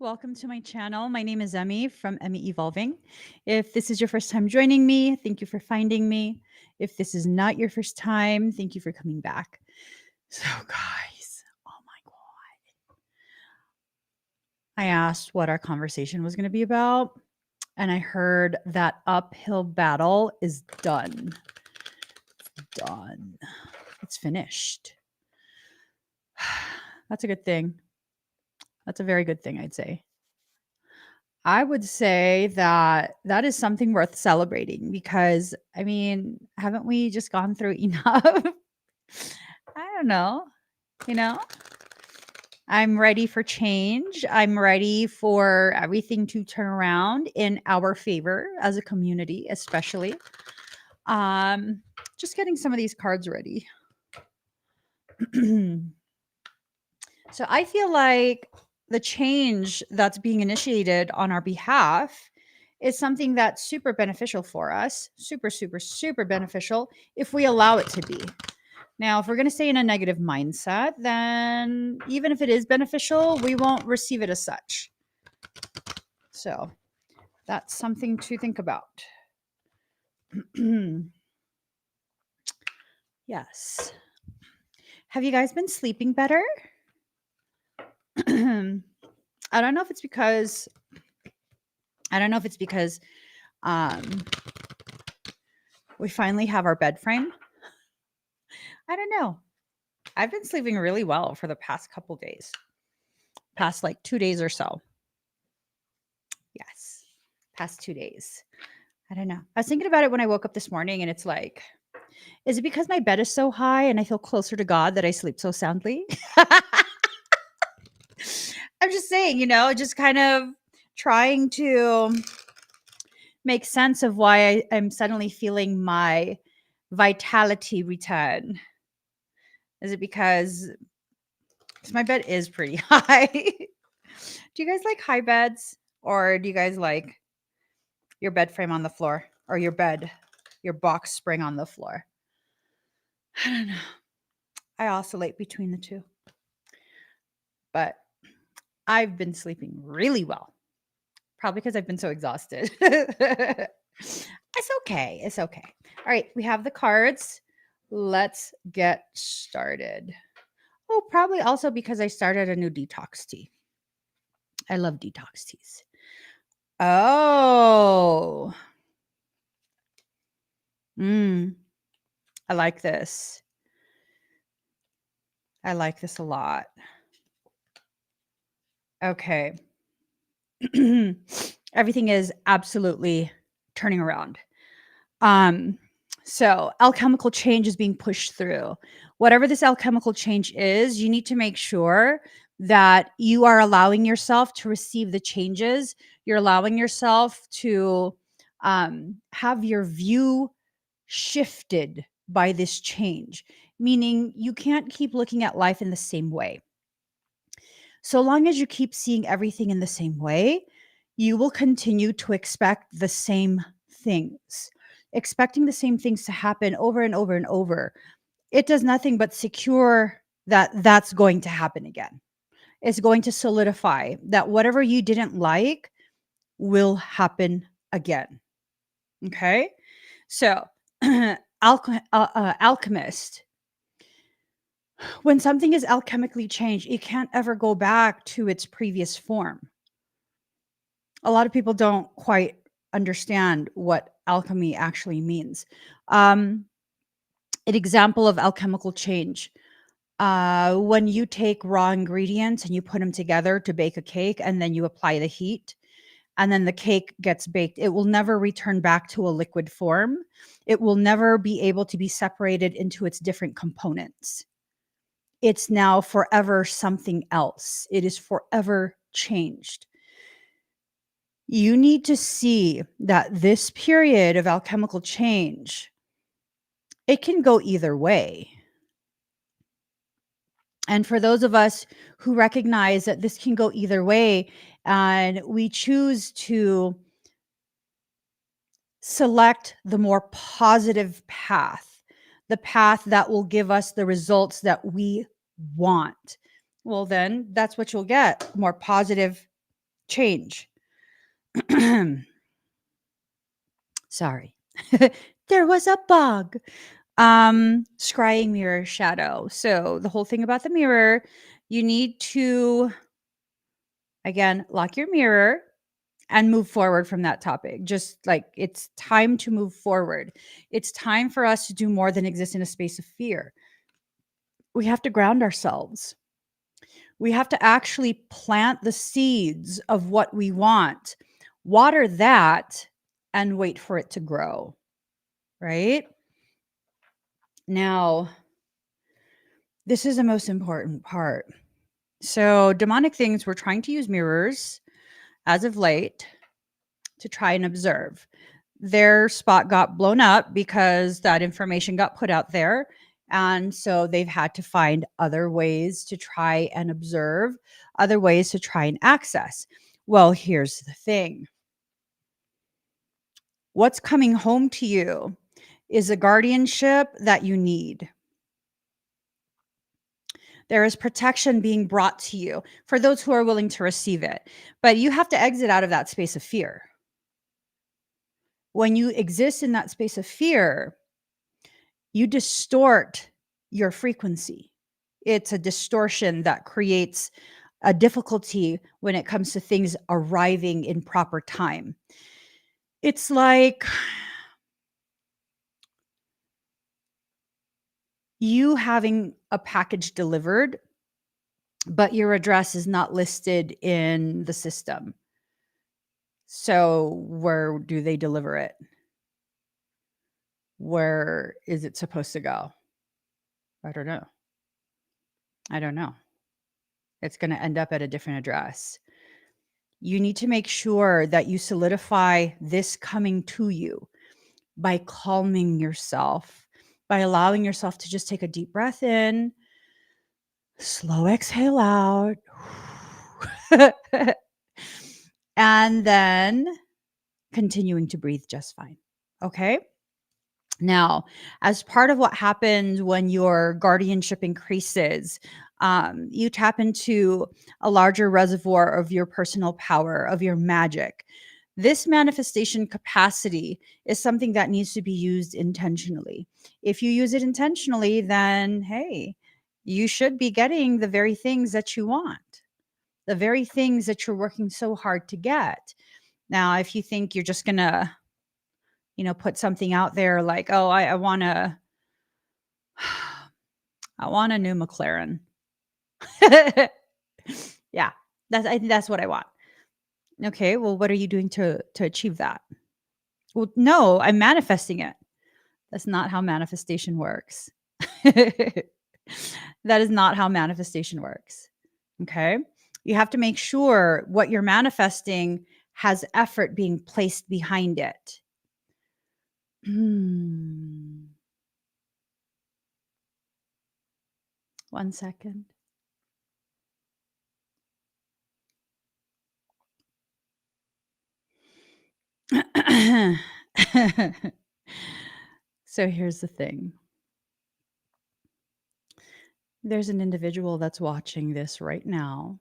Welcome to my channel. My name is Emmy from Emmy Evolving. If this is your first time joining me, thank you for finding me. If this is not your first time, thank you for coming back. So, guys, oh my God. I asked what our conversation was going to be about, and I heard that uphill battle is done. It's done. It's finished. That's a good thing. That's a very good thing, I'd say. I would say that that is something worth celebrating because, I mean, haven't we just gone through enough? I don't know. You know, I'm ready for change. I'm ready for everything to turn around in our favor as a community, especially. Um, just getting some of these cards ready. So I feel like the change that's being initiated on our behalf is something that's super beneficial for us. Super, super, super beneficial if we allow it to be. Now, if we're going to stay in a negative mindset, then even if it is beneficial, we won't receive it as such. So that's something to think about. Yes. Have you guys been sleeping better? I don't know if it's because um, we finally have our bed frame. I don't know. I've been sleeping really well for the past couple days, past like 2 days or so. Yes, past 2 days. I don't know. I was thinking about it when I woke up this morning, and it's like, is it because my bed is so high and I feel closer to God that I sleep so soundly? I'm just saying, just kind of trying to make sense of why I'm suddenly feeling my vitality return. Is it because my bed is pretty high? Do you guys like high beds, or do you guys like your bed frame on the floor, or your box spring on the floor? I don't know. I oscillate between the two. But I've been sleeping really well. Probably because I've been so exhausted. It's okay. It's okay. All right, we have the cards. Let's get started. Oh, probably also because I started a new detox tea. I love detox teas. Oh. I like this. I like this a lot. Okay. Everything is absolutely turning around. So alchemical change is being pushed through. Whatever this alchemical change is, you need to make sure that you are allowing yourself to receive the changes. You're allowing yourself to have your view shifted by this change, meaning you can't keep looking at life in the same way. So long as you keep seeing everything in the same way, you will continue to expect the same things. Expecting the same things to happen over and over and over, it does nothing but secure that that's going to happen again. It's going to solidify that whatever you didn't like will happen again. Okay? So, alchemist, when something is alchemically changed, it can't ever go back to its previous form. A lot of people don't quite understand what alchemy actually means. An example of alchemical change. When you take raw ingredients and you put them together to bake a cake, and then you apply the heat, and then the cake gets baked, it will never return back to a liquid form. It will never be able to be separated into its different components. It's now forever something else. It is forever changed. You need to see that this period of alchemical change, it can go either way. And for those of us who recognize that this can go either way, and we choose to select the more positive path, the path that will give us the results that we want, well, then that's what you'll get, more positive change. Sorry. There was a bug. Scrying mirror shadow. So the whole thing about the mirror, you need to again lock your mirror and move forward from that topic. Just like it's time to move forward. It's time for us to do more than exist in a space of fear. We have to ground ourselves. We have to actually plant the seeds of what we want, water that, and wait for it to grow. Right? Now, this is the most important part. So, demonic things were trying to use mirrors as of late to try and observe. Their spot got blown up because that information got put out there. And so they've had to find other ways to try and observe, other ways to try and access. Well, here's the thing, what's coming home to you is a guardianship that you need. There is protection being brought to you for those who are willing to receive it. But you have to exit out of that space of fear. When you exist in that space of fear, you distort your frequency. It's a distortion that creates a difficulty when it comes to things arriving in proper time. It's like you having a package delivered, but your address is not listed in the system. So where do they deliver it? Where is it supposed to go? I don't know. I don't know. It's going to end up at a different address. You need to make sure that you solidify this coming to you by calming yourself, by allowing yourself to just take a deep breath in, slow exhale out, and then continuing to breathe just fine. Okay. Now, as part of what happens when your guardianship increases, you tap into a larger reservoir of your personal power, of your magic. This manifestation capacity is something that needs to be used intentionally. If you use it intentionally, then hey, you should be getting the very things that you want, the very things that you're working so hard to get. Now, if you think you're just going to put something out there like, oh, I want to, I want a new McLaren. Yeah, I think that's what I want. Okay, well, what are you doing to achieve that? Well, no, I'm manifesting it. That's not how manifestation works. That is not how manifestation works. Okay, you have to make sure what you're manifesting has effort being placed behind it. One second. So here's the thing. There's an individual that's watching this right now.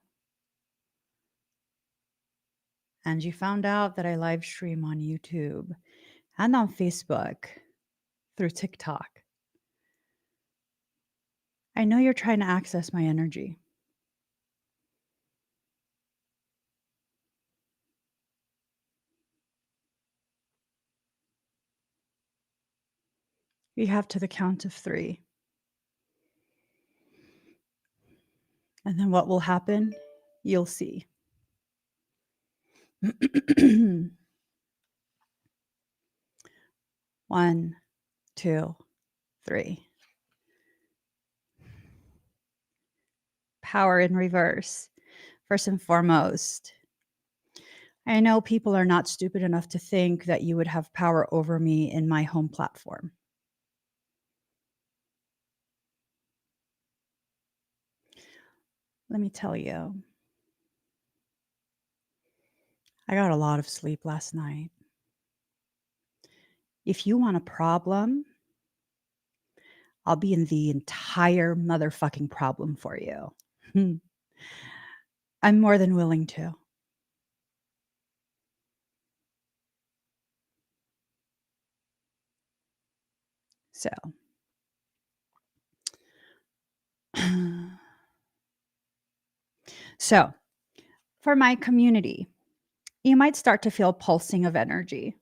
And you found out that I live stream on YouTube and on Facebook through TikTok. I know you're trying to access my energy. You have to the count of 3. And then what will happen? You'll see. 1, 2, 3. Power in reverse. First and foremost, I know people are not stupid enough to think that you would have power over me in my home platform. Let me tell you, I got a lot of sleep last night. If you want a problem, I'll be in the entire motherfucking problem for you. I'm more than willing to. So, so for my community, you might start to feel pulsing of energy.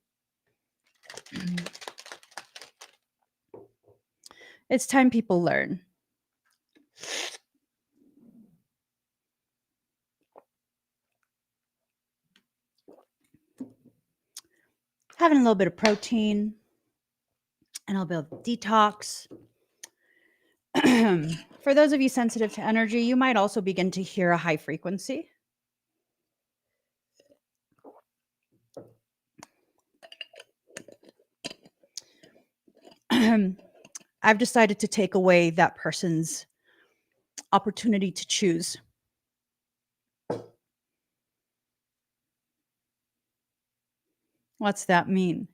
It's time people learn. Having a little bit of protein and a little bit of detox. For those of you sensitive to energy, you might also begin to hear a high frequency. I've decided to take away that person's opportunity to choose. What's that mean?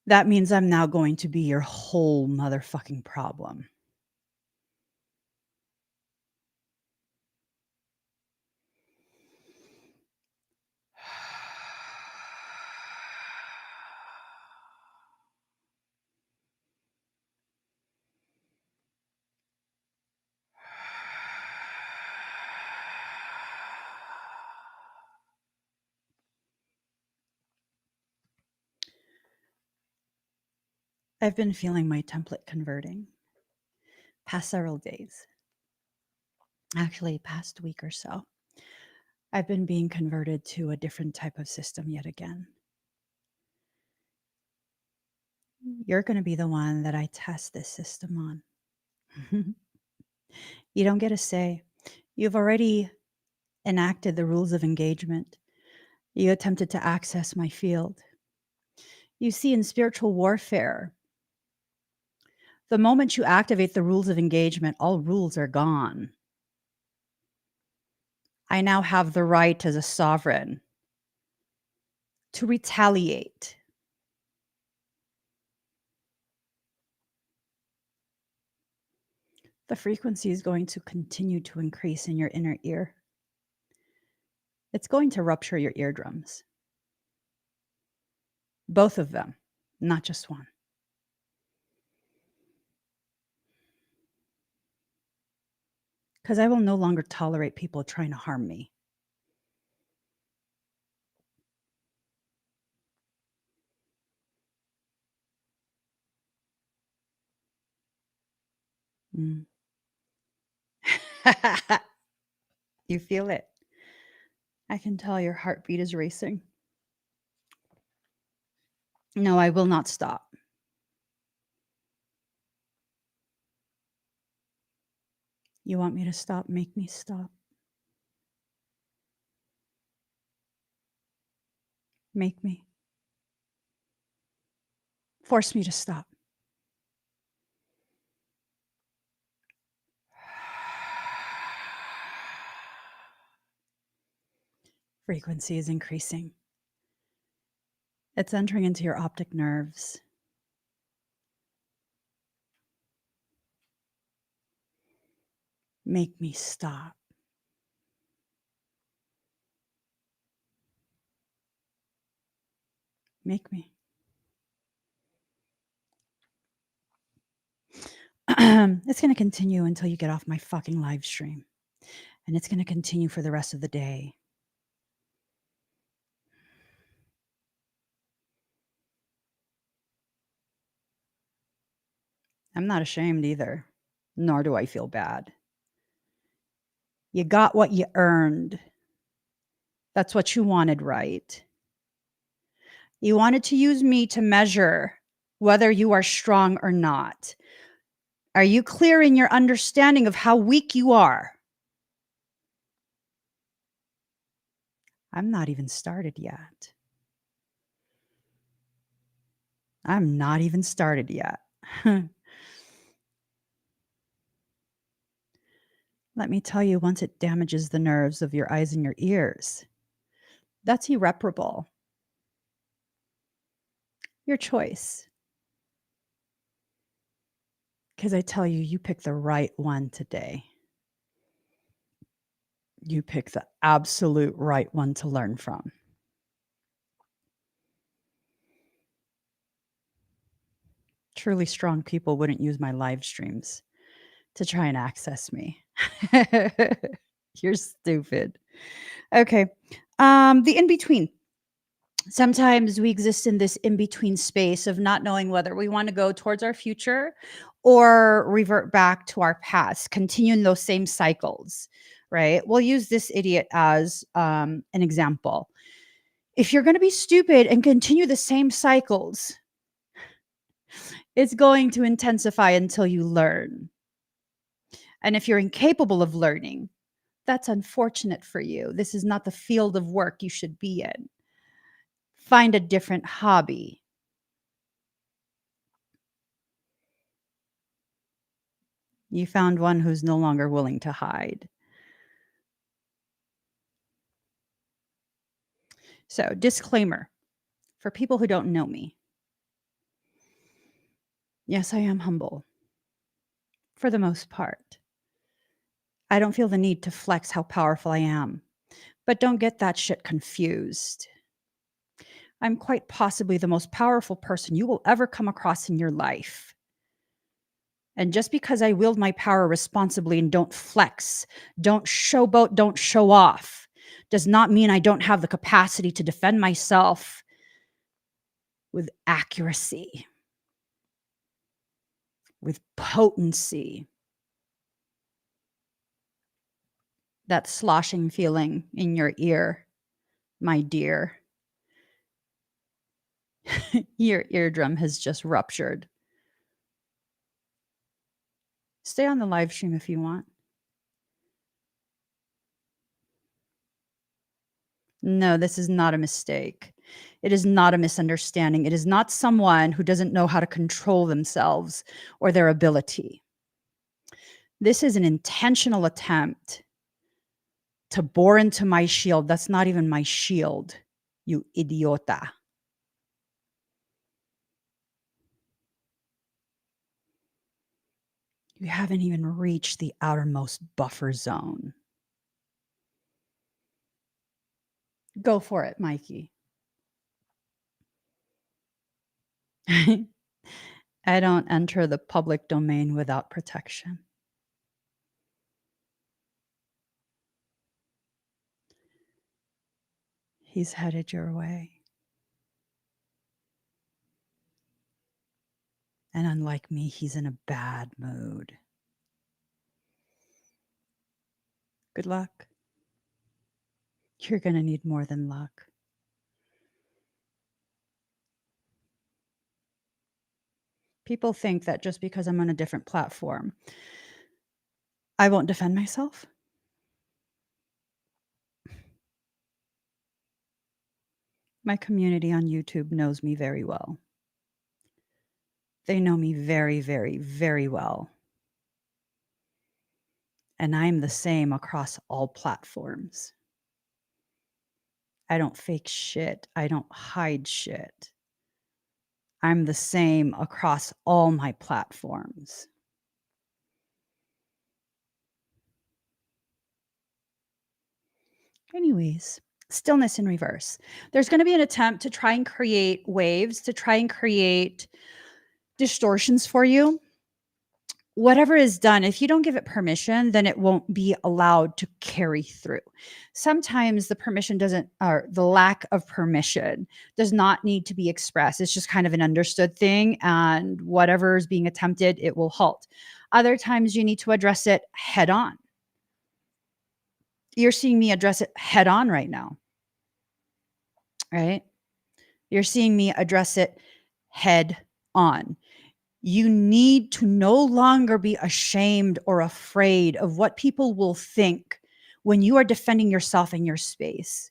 That means I'm now going to be your whole motherfucking problem. I've been feeling my template converting past several days. Actually, past week or so. I've been being converted to a different type of system yet again. You're going to be the one that I test this system on. You don't get a say. You've already enacted the rules of engagement. You attempted to access my field. You see, in spiritual warfare, the moment you activate the rules of engagement, all rules are gone. I now have the right as a sovereign to retaliate. The frequency is going to continue to increase in your inner ear. It's going to rupture your eardrums. Both of them, not just one. Because I will no longer tolerate people trying to harm me. Mm. You feel it. I can tell your heartbeat is racing. No, I will not stop. You want me to stop? Make me stop. Make me. Force me to stop. Frequency is increasing. It's entering into your optic nerves. Make me stop. Make me. It's going to continue until you get off my fucking live stream. And it's going to continue for the rest of the day. I'm not ashamed either, nor do I feel bad. You got what you earned. That's what you wanted, right? You wanted to use me to measure whether you are strong or not. Are you clear in your understanding of how weak you are? I'm not even started yet. I'm not even started yet. Let me tell you, once it damages the nerves of your eyes and your ears, that's irreparable. Your choice. Because I tell you, you picked the right one today. You picked the absolute right one to learn from. truly strong people wouldn't use my live streams to try and access me. You're stupid. Okay. The in between. Sometimes we exist in this in between space of not knowing whether we want to go towards our future or revert back to our past, continuing those same cycles, right? We'll use this idiot as an example. If you're going to be stupid and continue the same cycles, it's going to intensify until you learn. And if you're incapable of learning, that's unfortunate for you. This is not the field of work you should be in. Find a different hobby. You found one who's no longer willing to hide. So, disclaimer for people who don't know me. Yes, I am humble for the most part. I don't feel the need to flex how powerful I am, but don't get that shit confused. I'm quite possibly the most powerful person you will ever come across in your life. And just because I wield my power responsibly and don't flex, don't showboat, don't show off, does not mean I don't have the capacity to defend myself with accuracy, with potency. That sloshing feeling in your ear, my dear. Your eardrum has just ruptured. Stay on the live stream if you want. No, this is not a mistake. It is not a misunderstanding. It is not someone who doesn't know how to control themselves or their ability. This is an intentional attempt to bore into my shield. That's not even my shield, you idiota. You haven't even reached the outermost buffer zone. Go for it, Mikey. I don't enter the public domain without protection. He's headed your way. And unlike me, he's in a bad mood. Good luck. You're going to need more than luck. People think that just because I'm on a different platform, I won't defend myself. My community on YouTube knows me very well. They know me very, very, very well. And I'm the same across all platforms. I don't fake shit. I don't hide shit. I'm the same across all my platforms. Anyways, stillness in reverse. There's going to be an attempt to try and create waves, to try and create distortions for you. Whatever is done, if you don't give it permission, then it won't be allowed to carry through. Sometimes the permission doesn't, or the lack of permission does not need to be expressed. It's just kind of an understood thing. And whatever is being attempted, it will halt. Other times you need to address it head on. You're seeing me address it head on right now, right? You're seeing me address it head on. You need to no longer be ashamed or afraid of what people will think when you are defending yourself in your space.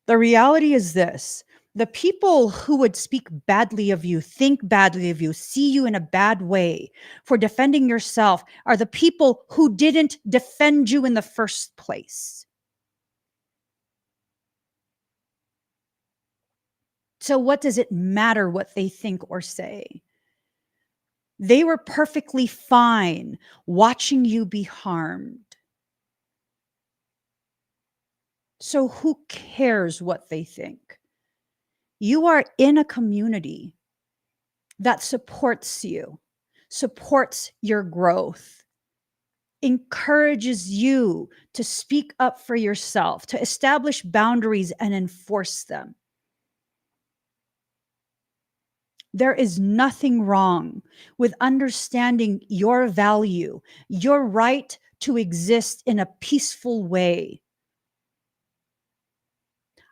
The reality is this: the people who would speak badly of you, think badly of you, see you in a bad way for defending yourself are the people who didn't defend you in the first place. So what does it matter what they think or say? They were perfectly fine watching you be harmed. So who cares what they think? You are in a community that supports you, supports your growth, encourages you to speak up for yourself, to establish boundaries and enforce them. There is nothing wrong with understanding your value, your right to exist in a peaceful way.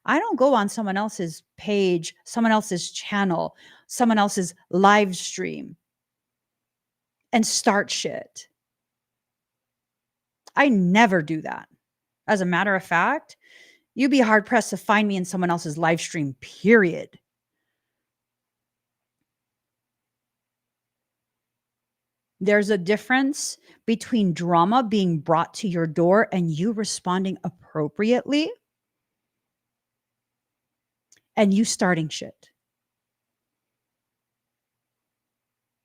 I don't go on someone else's page, someone else's channel, someone else's live stream and start shit. I never do that. As a matter of fact, you'd be hard pressed to find me in someone else's live stream, period. There's a difference between drama being brought to your door and you responding appropriately and you starting shit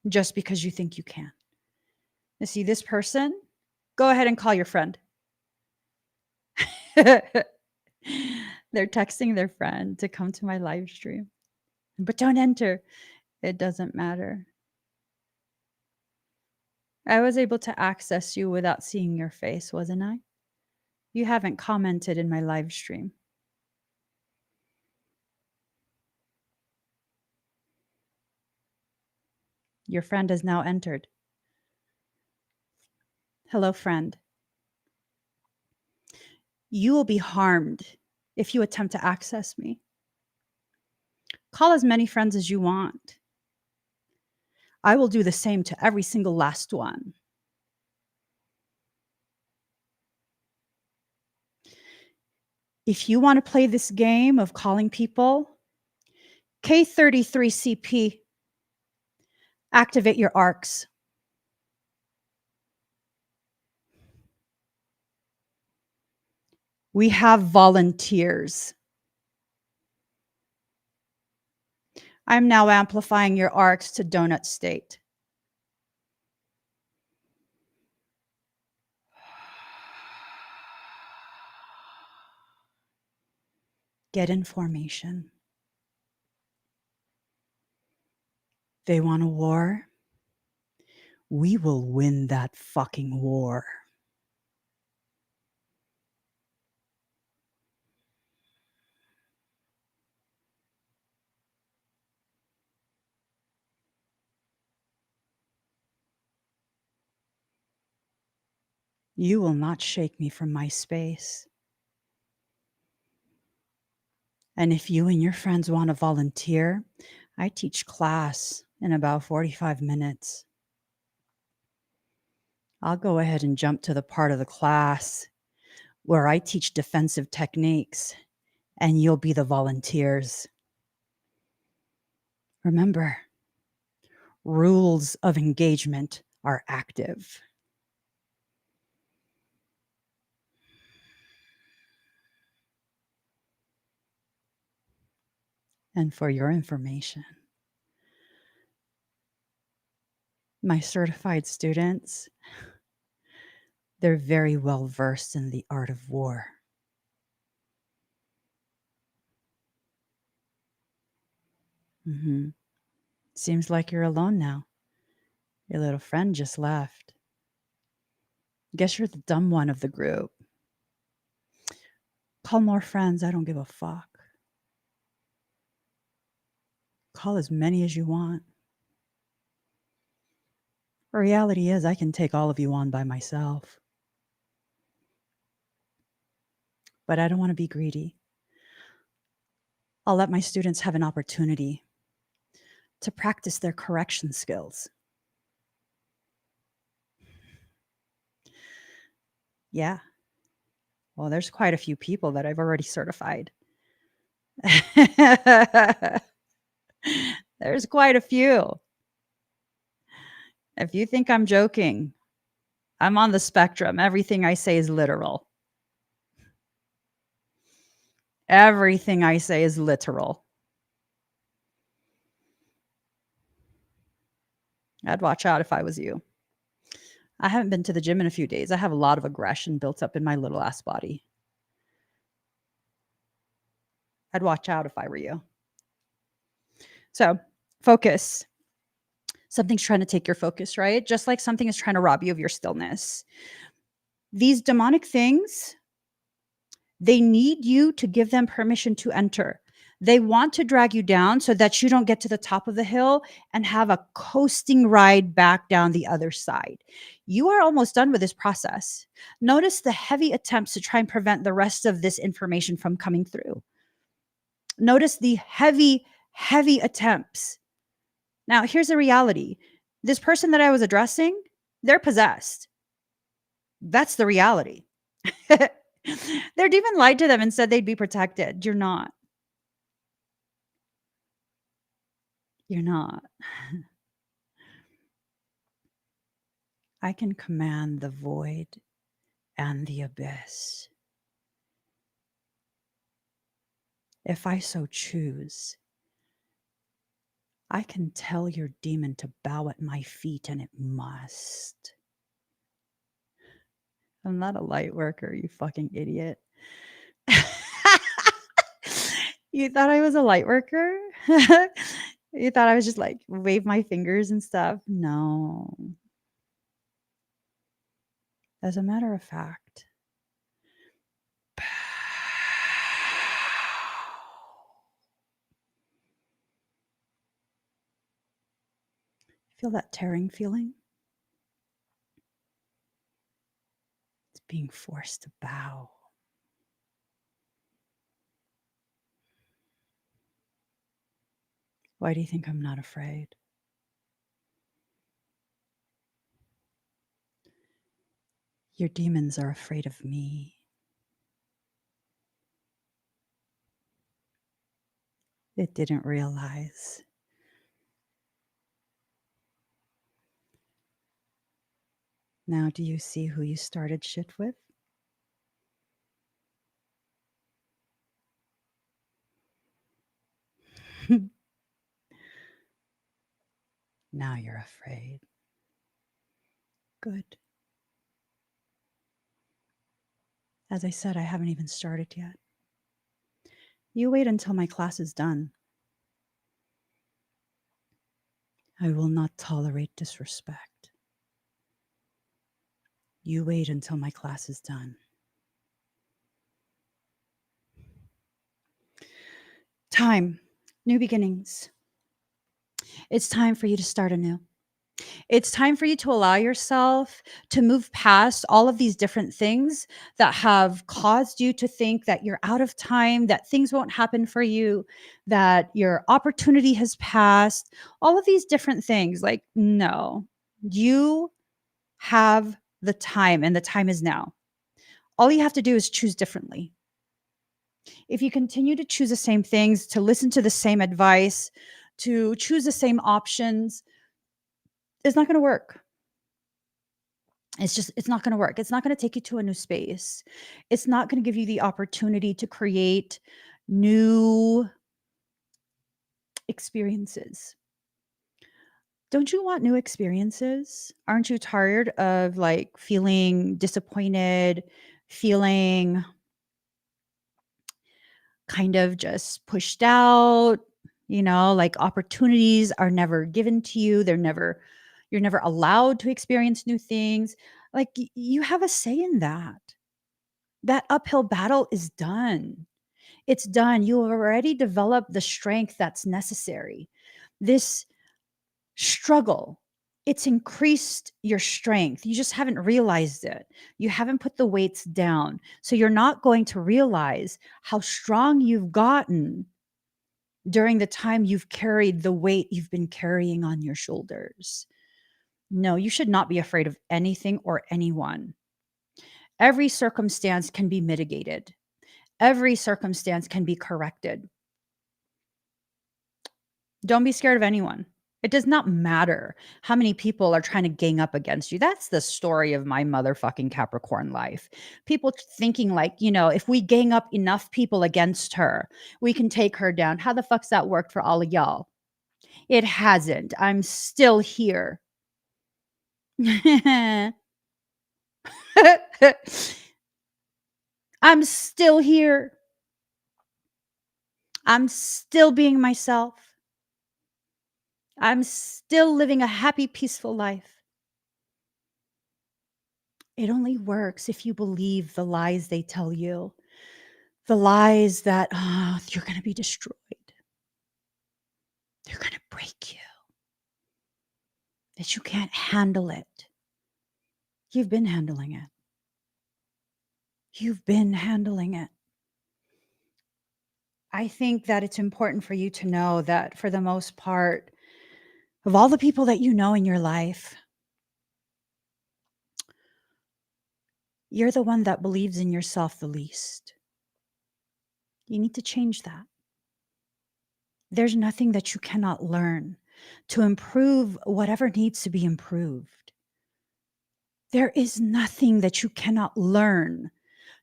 just because you think you can. You see this person? Go ahead and call your friend. They're texting their friend to come to my live stream. But don't enter. It doesn't matter. I was able to access you without seeing your face, wasn't I? You haven't commented in my live stream. Your friend has now entered. Hello, friend. You will be harmed if you attempt to access me. Call as many friends as you want. I will do the same to every single last one. If you want to play this game of calling people, K33CP, activate your arcs. We have volunteers. I'm now amplifying your arcs to donut state. Get information. They want a war? We will win that fucking war. You will not shake me from my space. And if you and your friends want to volunteer, I teach class in about 45 minutes. I'll go ahead and jump to the part of the class where I teach defensive techniques, and you'll be the volunteers. Remember, rules of engagement are active. And for your information, my certified students, they're very well versed in the art of war. Seems like you're alone now. Your little friend just left. Guess you're the dumb one of the group. Call more friends. I don't give a fuck. Call as many as you want. The reality is, I can take all of you on by myself. But I don't want to be greedy. I'll let my students have an opportunity to practice their correction skills. Yeah. Well, there's quite a few people that I've already certified. There's quite a few. If you think I'm joking, I'm on the spectrum. Everything I say is literal. Everything I say is literal. I'd watch out if I was you. I haven't been to the gym in a few days. I have a lot of aggression built up in my little ass body. I'd watch out if I were you. So, focus. Something's trying to take your focus, right? Just like something is trying to rob you of your stillness. These demonic things, they need you to give them permission to enter. They want to drag you down so that you don't get to the top of the hill and have a coasting ride back down the other side. You are almost done with this process. Notice the heavy attempts to try and prevent the rest of this information from coming through. Notice the heavy, heavy attempts. Now, here's the reality. This person that I was addressing, they're possessed. That's the reality. Their demon lied to them and said they'd be protected. You're not. You're not. I can command the void and the abyss. If I so choose, I can tell your demon to bow at my feet, and it must. I'm not a light worker, you fucking idiot. You thought I was a light worker? You thought I was just like wave my fingers and stuff? No. As a matter of fact, feel that tearing feeling? It's being forced to bow. Why do you think I'm not afraid? Your demons are afraid of me. It didn't realize. Now, do you see who you started shit with? Now you're afraid. Good. As I said, I haven't even started yet. You wait until my class is done. I will not tolerate disrespect. You wait until my class is done. Time. New beginnings. It's time for you to start anew. It's time for you to allow yourself to move past all of these different things that have caused you to think that you're out of time, that things won't happen for you, that your opportunity has passed, all of these different things. Like, no, you have the time, and the time is now. All you have to do is choose differently. If you continue to choose the same things, to listen to the same advice, to choose the same options, it's not going to work. It's not going to work. It's not going to take you to a new space. It's not going to give you the opportunity to create new experiences. Don't you want new experiences? Aren't you tired of like feeling disappointed, feeling kind of just pushed out, like opportunities are never given to you. You're never allowed to experience new things. Like you have a say in that. That uphill battle is done. It's done. You have already developed the strength that's necessary. This struggle, it's increased your strength. You just haven't realized it. You haven't put the weights down. So you're not going to realize how strong you've gotten during the time you've carried the weight you've been carrying on your shoulders. No, you should not be afraid of anything or anyone. Every circumstance can be mitigated. Every circumstance can be corrected. Don't be scared of anyone. It does not matter how many people are trying to gang up against you. That's the story of my motherfucking Capricorn life. People thinking like, if we gang up enough people against her, we can take her down. How the fuck's that worked for all of y'all? It hasn't. I'm still here. I'm still here. I'm still being myself. I'm still living a happy, peaceful life. It only works if you believe the lies they tell you, the lies that you're going to be destroyed, they're going to break you, that you can't handle it. You've been handling it. You've been handling it. I think that it's important for you to know that for the most part, of all the people that you know in your life, you're the one that believes in yourself the least. You need to change that. There's nothing that you cannot learn to improve whatever needs to be improved. There is nothing that you cannot learn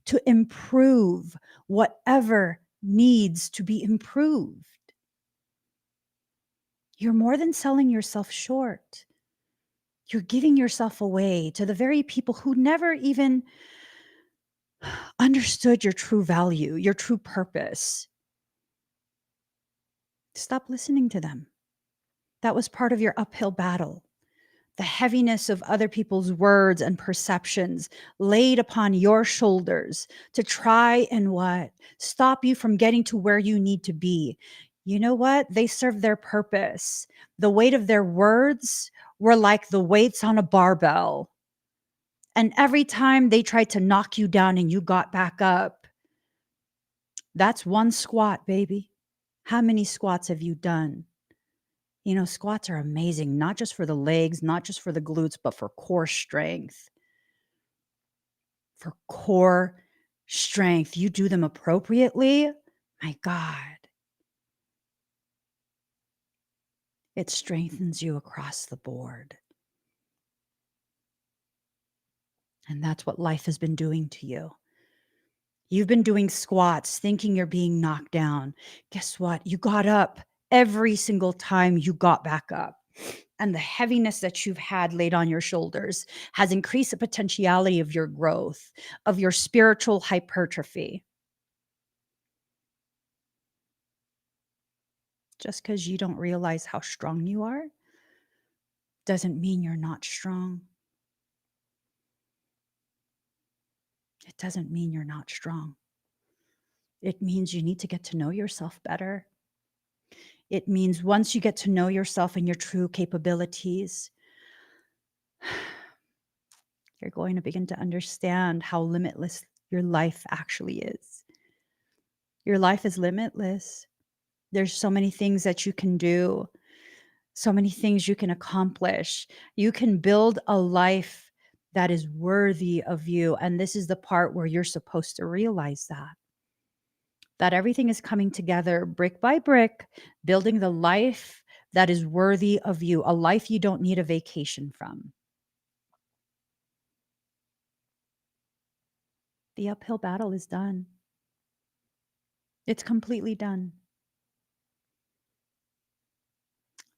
to improve whatever needs to be improved. You're more than selling yourself short. You're giving yourself away to the very people who never even understood your true value, your true purpose. Stop listening to them. That was part of your uphill battle. The heaviness of other people's words and perceptions laid upon your shoulders to try and what? Stop you from getting to where you need to be. You know what? They served their purpose. The weight of their words were like the weights on a barbell. And every time they tried to knock you down and you got back up, that's one squat, baby. How many squats have you done? You know, squats are amazing, not just for the legs, not just for the glutes, but for core strength. For core strength, you do them appropriately. My God, it strengthens you across the board. And that's what life has been doing to you. You've been doing squats thinking you're being knocked down. Guess what? You got up every single time you got back up. And the heaviness that you've had laid on your shoulders has increased the potentiality of your growth, of your spiritual hypertrophy. Just because you don't realize how strong you are doesn't mean you're not strong. It doesn't mean you're not strong. It means you need to get to know yourself better. It means once you get to know yourself and your true capabilities, you're going to begin to understand how limitless your life actually is. Your life is limitless. There's so many things that you can do, so many things you can accomplish. You can build a life that is worthy of you. And this is the part where you're supposed to realize that everything is coming together brick by brick, building the life that is worthy of you, a life you don't need a vacation from. The uphill battle is done. It's completely done.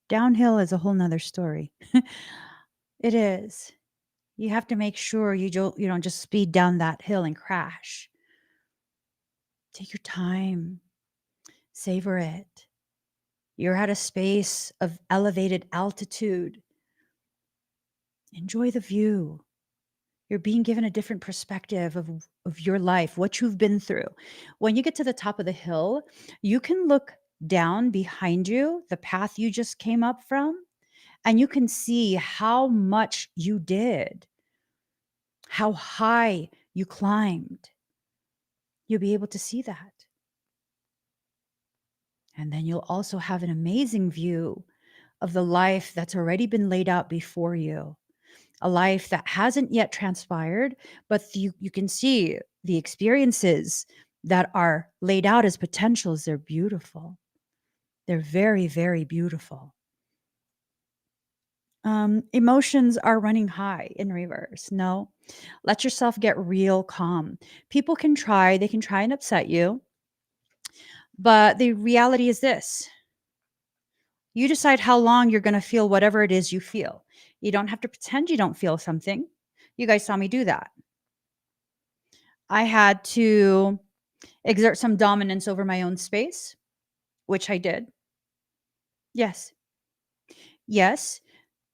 Downhill is a whole nother story. It is. You have to make sure you don't just speed down that hill and crash. Take your time. Savor it. You're at a space of elevated altitude. Enjoy the view. You're being given a different perspective of your life, what you've been through. When you get to the top of the hill, you can look down behind you, the path you just came up from, and you can see how much you did, how high you climbed. You'll be able to see that. And then you'll also have an amazing view of the life that's already been laid out before you, a life that hasn't yet transpired, but you can see the experiences that are laid out as potentials. They're beautiful. They're very, very beautiful. Emotions are running high in reverse. No, let yourself get real calm. People they can try and upset you. But the reality is this: you decide how long you're going to feel whatever it is you feel. You don't have to pretend you don't feel something. You guys saw me do that. I had to exert some dominance over my own space, which I did. Yes. Yes,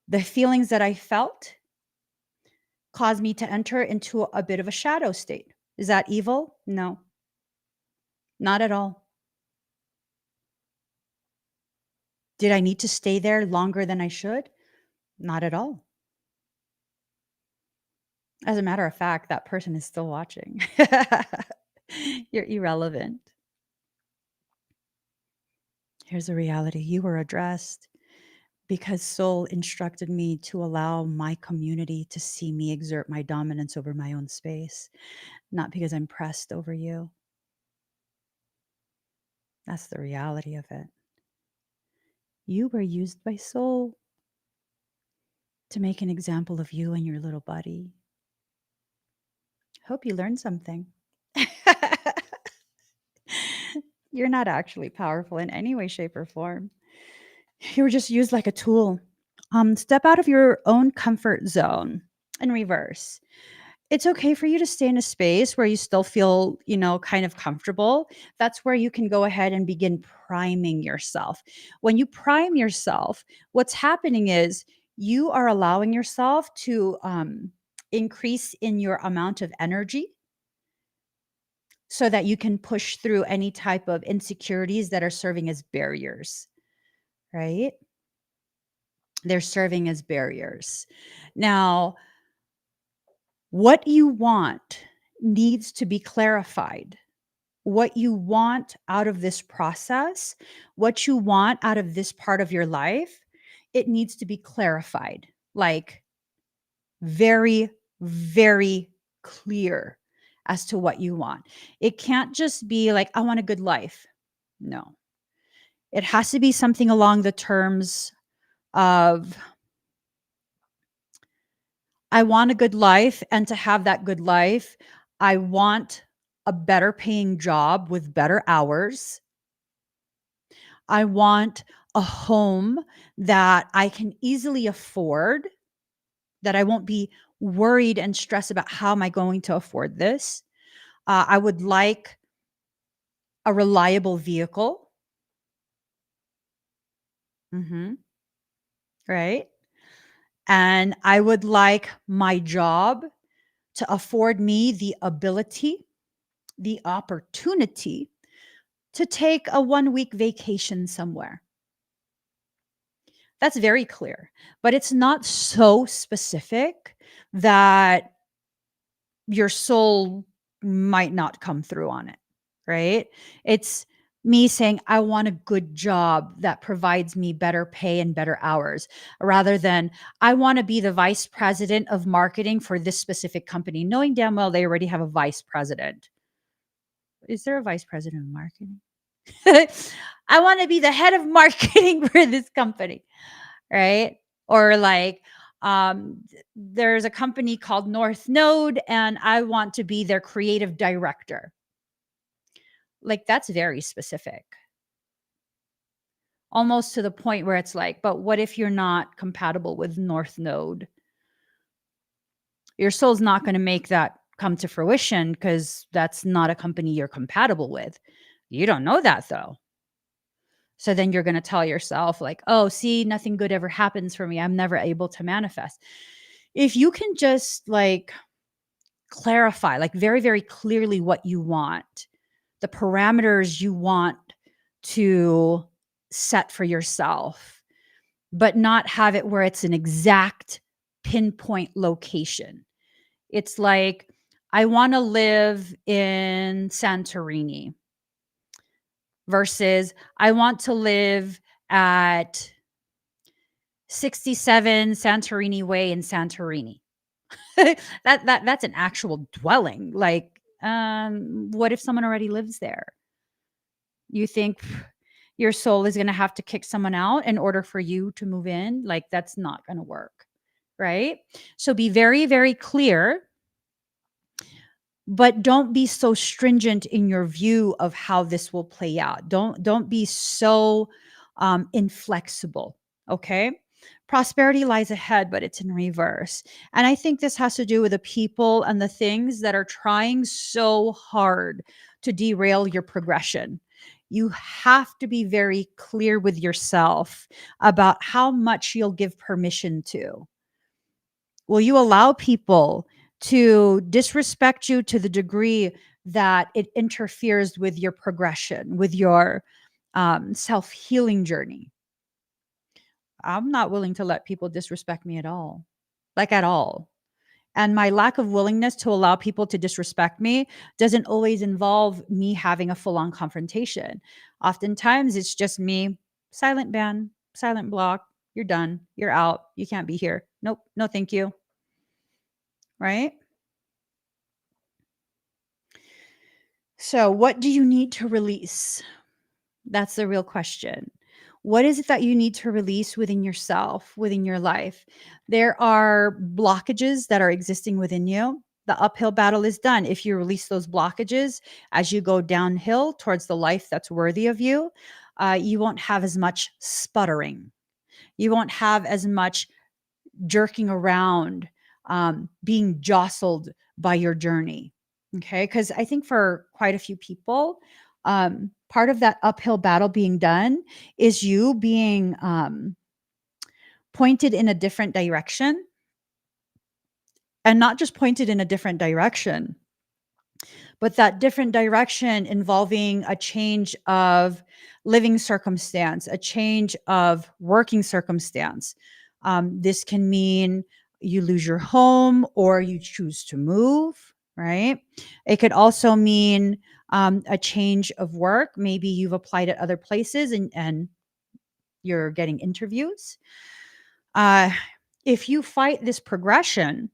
the feelings that I felt caused me to enter into a bit of a shadow state. Is that evil? No, not at all. Did I need to stay there longer than I should? Not at all. As a matter of fact, that person is still watching. You're irrelevant. Here's the reality: you were addressed because soul instructed me to allow my community to see me exert my dominance over my own space, not because I'm pressed over you. That's the reality of it. You were used by soul to make an example of you and your little buddy. Hope you learned something. You're not actually powerful in any way, shape, or form. You were just used like a tool. Step out of your own comfort zone in reverse. It's okay for you to stay in a space where you still feel, kind of comfortable. That's where you can go ahead and begin priming yourself. When you prime yourself, what's happening is you are allowing yourself to increase in your amount of energy so that you can push through any type of insecurities that are serving as barriers, right? They're serving as barriers. Now, what you want needs to be clarified. What you want out of this process, what you want out of this part of your life, it needs to be clarified. Like very, very clear as to what you want. It can't just be like, I want a good life. No, it has to be something along the terms of, I want a good life. And to have that good life, I want a better paying job with better hours. I want a home that I can easily afford, that I won't be worried and stressed about how am I going to afford this. I would like a reliable vehicle. Hmm. Right. And I would like my job to afford me the ability, the opportunity to take a 1 week vacation somewhere. That's very clear, but it's not so specific that your soul might not come through on it, right? It's me saying, I want a good job that provides me better pay and better hours, rather than I want to be the vice president of marketing for this specific company, knowing damn well they already have a vice president. Is there a vice president of marketing? I want to be the head of marketing for this company, right? Or like, there's a company called North Node, and I want to be their creative director. Like, that's very specific, almost to the point where it's like, but what if you're not compatible with North Node? Your soul's not going to make that come to fruition because that's not a company you're compatible with. You don't know that though. So then you're going to tell yourself, like, oh, see, nothing good ever happens for me. I'm never able to manifest. If you can just like clarify, like very, very clearly what you want, the parameters you want to set for yourself, but not have it where it's an exact pinpoint location. It's like, I want to live in Santorini versus I want to live at 67 Santorini Way in Santorini. That's an actual dwelling. Like, what if someone already lives there? You think your soul is going to have to kick someone out in order for you to move in? Like, that's not going to work, right? So be very, very clear, but don't be so stringent in your view of how this will play out. Don't be so inflexible. Okay. Prosperity lies ahead, but it's in reverse. And I think this has to do with the people and the things that are trying so hard to derail your progression. You have to be very clear with yourself about how much you'll give permission to. Will you allow people to disrespect you to the degree that it interferes with your progression, with your self healing journey? I'm not willing to let people disrespect me at all, like at all. And my lack of willingness to allow people to disrespect me doesn't always involve me having a full on confrontation. Oftentimes, it's just me, silent ban, silent block. You're done. You're out. You can't be here. Nope. No, thank you. Right. So, what do you need to release? That's the real question. What is it that you need to release within yourself, within your life? There are blockages that are existing within you. The uphill battle is done. If you release those blockages as you go downhill towards the life that's worthy of you, you won't have as much sputtering. You won't have as much jerking around, being jostled by your journey. Okay. Because I think for quite a few people, part of that uphill battle being done is you being pointed in a different direction, and not just pointed in a different direction, but that different direction involving a change of living circumstance, a change of working circumstance. This can mean you lose your home or you choose to move, right? It could also mean a change of work. Maybe you've applied at other places and you're getting interviews. Uh, if you fight this progression,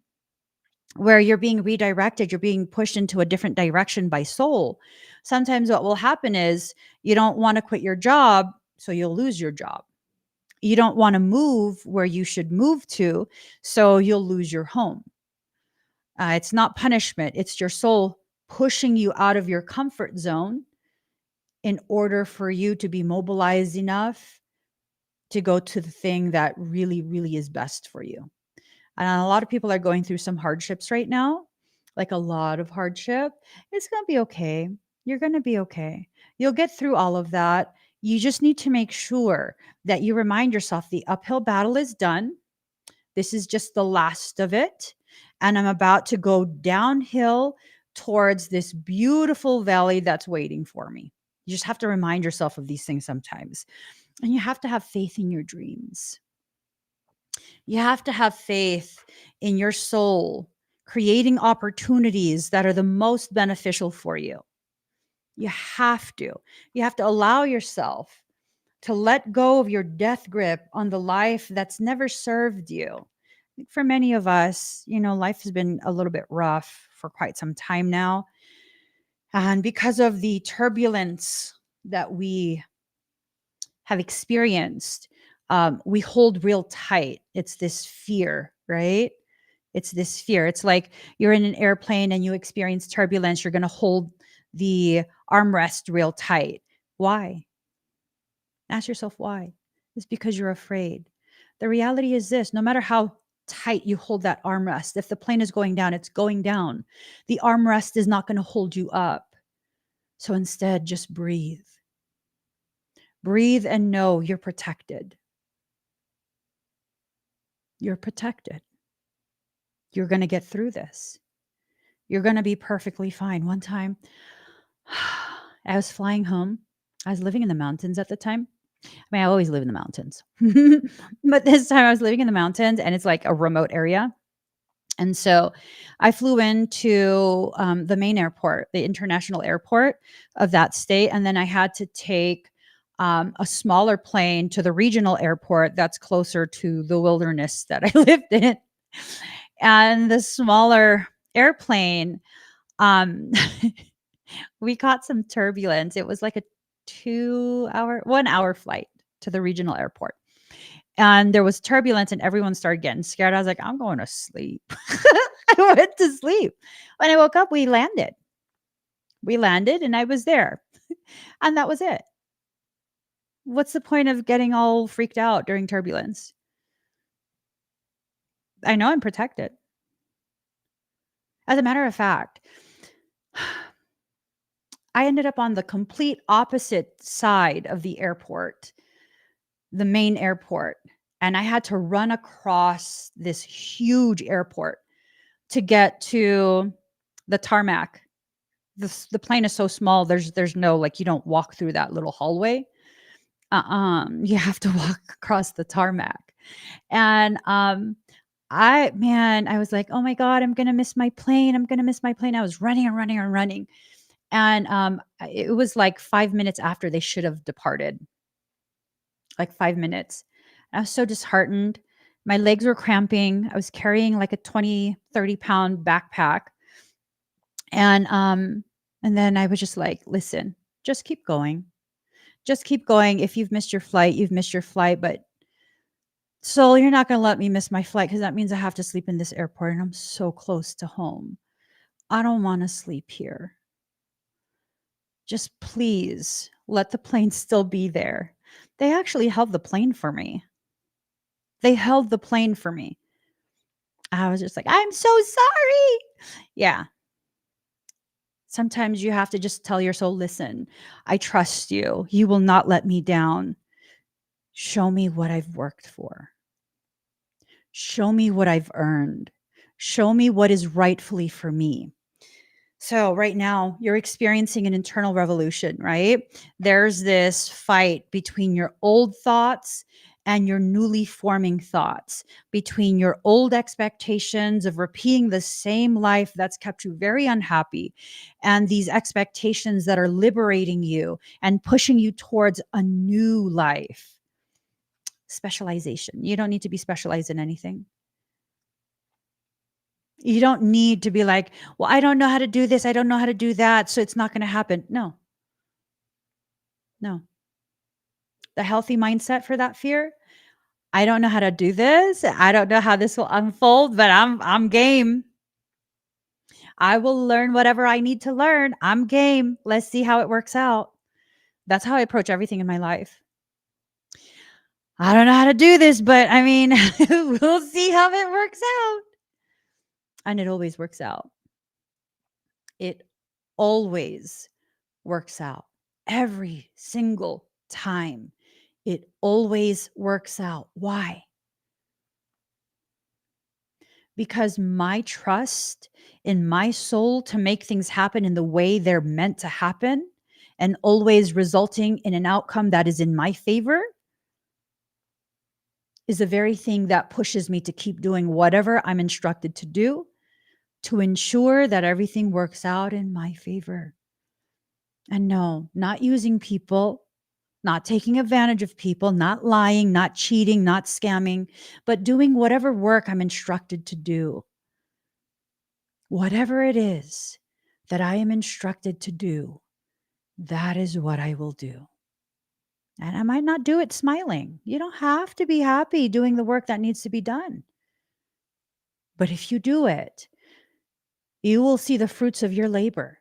where you're being redirected, you're being pushed into a different direction by soul. Sometimes what will happen is you don't want to quit your job, so you'll lose your job. You don't want to move where you should move to, so you'll lose your home. It's not punishment, it's your soul pushing you out of your comfort zone in order for you to be mobilized enough to go to the thing that really, really is best for you. And a lot of people are going through some hardships right now, like a lot of hardship. It's going to be okay. You're going to be okay. You'll get through all of that. You just need to make sure that you remind yourself the uphill battle is done. This is just the last of it. And I'm about to go downhill towards this beautiful valley that's waiting for me. You just have to remind yourself of these things sometimes. And you have to have faith in your dreams. You have to have faith in your soul, creating opportunities that are the most beneficial for you. You have to. You have to allow yourself to let go of your death grip on the life that's never served you. I think for many of us, life has been a little bit rough for quite some time now. And because of the turbulence that we have experienced, we hold real tight. It's this fear, right? It's this fear. It's like you're in an airplane and you experience turbulence. You're going to hold the armrest real tight. Why? Ask yourself why. It's because you're afraid. The reality is this: no matter how tight you hold that armrest, if the plane is going down, it's going down. The armrest is not going to hold you up. So instead, just breathe. Breathe and know you're protected. You're protected. You're going to get through this. You're going to be perfectly fine. One time, I was flying home. I was living in the mountains at the time. I mean, I always live in the mountains. But this time I was living in the mountains and it's like a remote area. And so I flew into the main airport, the international airport of that state. And then I had to take a smaller plane to the regional airport that's closer to the wilderness that I lived in. And the smaller airplane, um, we caught some turbulence. It was like a 1 hour flight to the regional airport. And there was turbulence and everyone started getting scared. I was like, I'm going to sleep. I went to sleep. When I woke up, we landed. We landed and I was there. And that was it. What's the point of getting all freaked out during turbulence? I know I'm protected. As a matter of fact, I ended up on the complete opposite side of the airport, the main airport. And I had to run across this huge airport to get to the tarmac. The plane is so small. There's no, like, you don't walk through that little hallway. You have to walk across the tarmac. And I was like, oh my God, I'm gonna miss my plane. I'm gonna miss my plane. I was running and running and running. And it was like 5 minutes after they should have departed, like 5 minutes. I was so disheartened. My legs were cramping. I was carrying like a 20, 30-pound backpack. And then I was just like, listen, just keep going. Just keep going. If you've missed your flight, you've missed your flight. But Soul, you're not going to let me miss my flight because that means I have to sleep in this airport and I'm so close to home. I don't want to sleep here. Just please let the plane still be there. They actually held the plane for me. They held the plane for me. I was just like, I'm so sorry. Yeah. Sometimes you have to just tell your soul, listen, I trust you. You will not let me down. Show me what I've worked for. Show me what I've earned. Show me what is rightfully for me. So right now you're experiencing an internal revolution, right? There's this fight between your old thoughts and your newly forming thoughts, between your old expectations of repeating the same life that's kept you very unhappy and these expectations that are liberating you and pushing you towards a new life. Specialization. You don't need to be specialized in anything. You don't need to be like, well, I don't know how to do this. I don't know how to do that. So it's not going to happen. No, no. The healthy mindset for that fear. I don't know how to do this. I don't know how this will unfold, but I'm game. I will learn whatever I need to learn. I'm game. Let's see how it works out. That's how I approach everything in my life. I don't know how to do this, but I mean, we'll see how it works out. And it always works out. It always works out every single time. It always works out. Why? Because my trust in my soul to make things happen in the way they're meant to happen and always resulting in an outcome that is in my favor is the very thing that pushes me to keep doing whatever I'm instructed to do to ensure that everything works out in my favor. And no, not using people, not taking advantage of people, not lying, not cheating, not scamming, but doing whatever work I'm instructed to do. Whatever it is that I am instructed to do, that is what I will do. And I might not do it smiling. You don't have to be happy doing the work that needs to be done. But if you do it, you will see the fruits of your labor.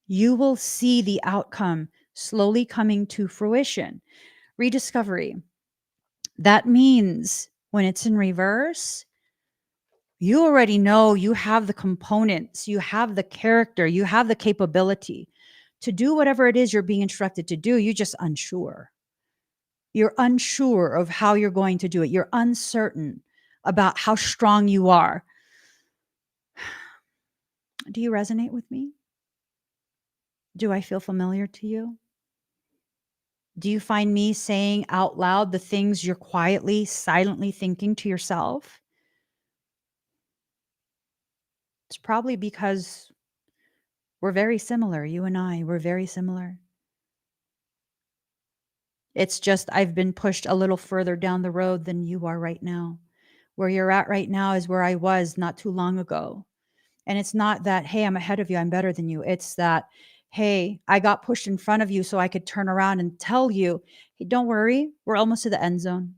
You will see the outcome slowly coming to fruition. Rediscovery. That means when it's in reverse, you already know you have the components, you have the character, you have the capability to do whatever it is you're being instructed to do. You're just unsure. You're unsure of how you're going to do it. You're uncertain about how strong you are. Do you resonate with me? Do I feel familiar to you? Do you find me saying out loud the things you're quietly, silently thinking to yourself? It's probably because we're very similar. You and I, we're very similar. It's just I've been pushed a little further down the road than you are right now. Where you're at right now is where I was not too long ago. And it's not that, hey, I'm ahead of you, I'm better than you. It's that, hey, I got pushed in front of you so I could turn around and tell you, hey, don't worry, we're almost to the end zone.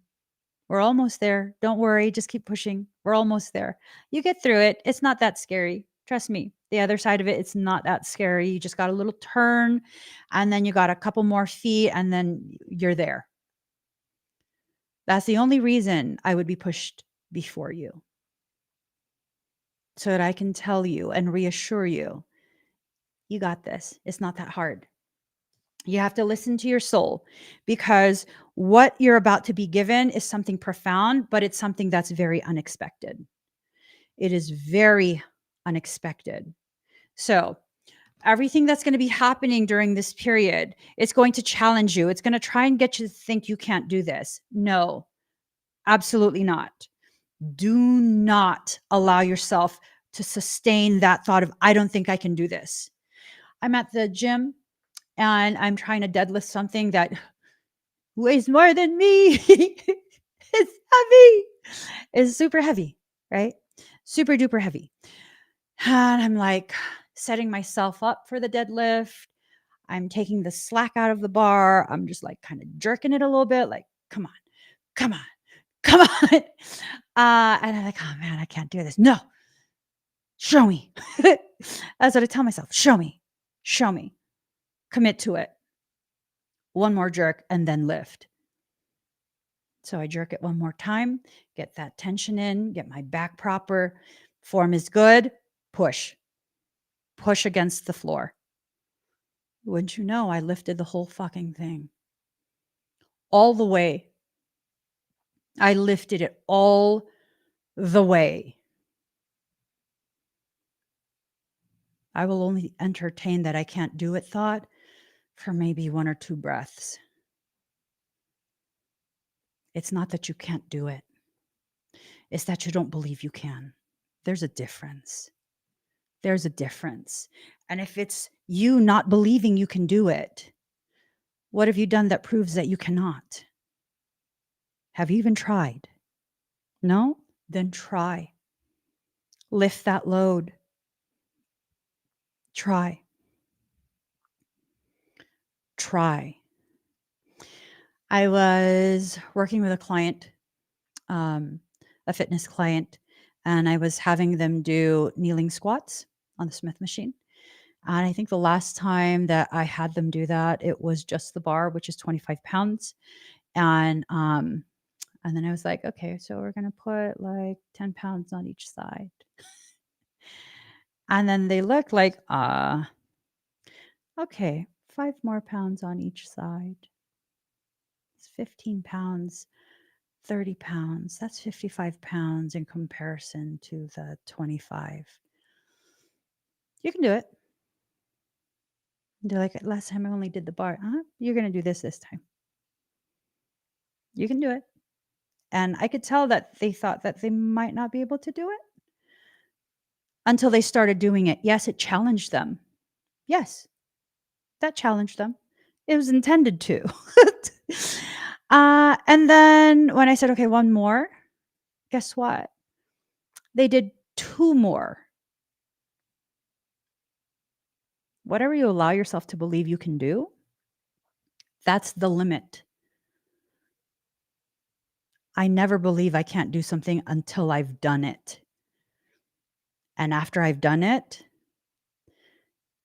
We're almost there. Don't worry, just keep pushing. We're almost there. You get through it. It's not that scary. Trust me. The other side of it, it's not that scary. You just got a little turn and then you got a couple more feet and then you're there. That's the only reason I would be pushed before you. So that I can tell you and reassure you You got this. It's not that hard. You have to listen to your soul, because what you're about to be given is something profound, but it's something that's very unexpected. It is very unexpected. So, everything that's going to be happening during this period, it's going to challenge you. It's going to try and get you to think you can't do this. No, absolutely not. Do not allow yourself to sustain that thought of, I don't think I can do this. I'm at the gym and I'm trying to deadlift something that weighs more than me. It's heavy. It's super heavy, right? Super duper heavy. And I'm like setting myself up for the deadlift. I'm taking the slack out of the bar. I'm just like kind of jerking it a little bit, like, come on, come on, come on. And I'm like, oh man, I can't do this. No, show me. That's what I tell myself. Show me, commit to it. One more jerk and then lift. So I jerk it one more time, get that tension in, get my back proper. Form is good. Push against the floor. Wouldn't you know, I lifted the whole fucking thing. All the way. I lifted it all the way. I will only entertain that I can't do it thought for maybe 1 or 2 breaths. It's not that you can't do it. It's that you don't believe you can. There's a difference. There's a difference. And if it's you not believing you can do it, what have you done that proves that you cannot? Have you even tried? No? Then try. Lift that load. Try. I was working with a client, a fitness client, and I was having them do kneeling squats on the Smith machine. And I think the last time that I had them do that, it was just the bar, which is 25 pounds. And then I was like, okay, so we're going to put like 10 pounds on each side. And then they looked like, okay, 5 more pounds on each side. It's 15 pounds, 30 pounds. That's 55 pounds in comparison to the 25. You can do it. They're like, last time I only did the bar. You're going to do this time. You can do it. And I could tell that they thought that they might not be able to do it until they started doing it. Yes, it challenged them. Yes, that challenged them. It was intended to. And then when I said, okay, 1 more, guess what? They did 2 more. Whatever you allow yourself to believe you can do, that's the limit. I never believe I can't do something until I've done it. And after I've done it,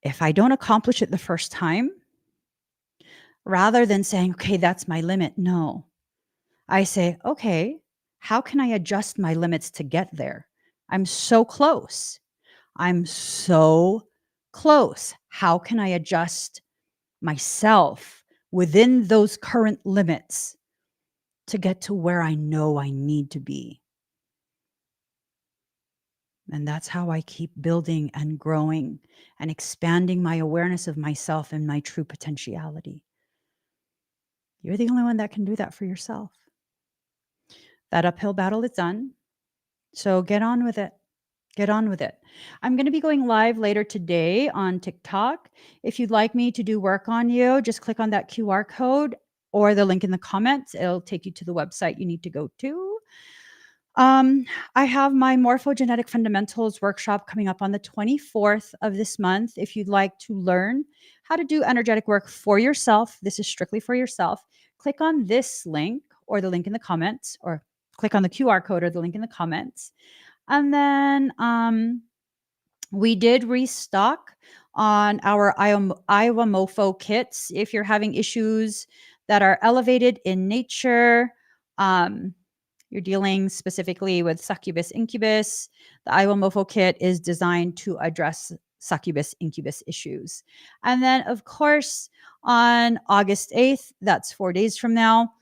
if I don't accomplish it the first time, rather than saying, okay, that's my limit, no. I say, okay, how can I adjust my limits to get there? I'm so close. I'm so close. How can I adjust myself within those current limits to get to where I know I need to be? And that's how I keep building and growing and expanding my awareness of myself and my true potentiality. You're the only one that can do that for yourself. That uphill battle is done. So get on with it. Get on with it. I'm going to be going live later today on TikTok. If you'd like me to do work on you, just click on that QR code or the link in the comments. It'll take you to the website you need to go to. I have my Morphogenetic Fundamentals workshop coming up on the 24th of this month. If you'd like to learn how to do energetic work for yourself, this is strictly for yourself, click on this link or the link in the comments, or click on the QR code or the link in the comments. And then we did restock on our Iowa Mofo kits. If you're having issues that are elevated in nature, you're dealing specifically with succubus, incubus, the Iowa Mofo kit is designed to address succubus, incubus issues. And then, of course, on August 8th, that's 4 days from now,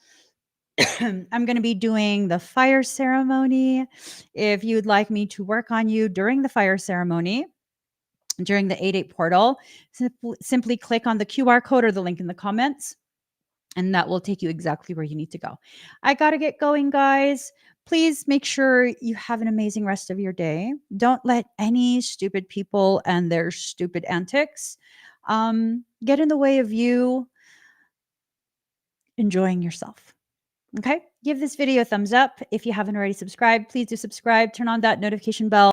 I'm going to be doing the fire ceremony. If you'd like me to work on you during the fire ceremony, during the 8-8 portal, simply click on the QR code or the link in the comments, and that will take you exactly where you need to go. I got to get going, guys. Please make sure you have an amazing rest of your day. Don't let any stupid people and their stupid antics get in the way of you enjoying yourself. Okay? Give this video a thumbs up. If you haven't already subscribed, please do subscribe. Turn on that notification bell.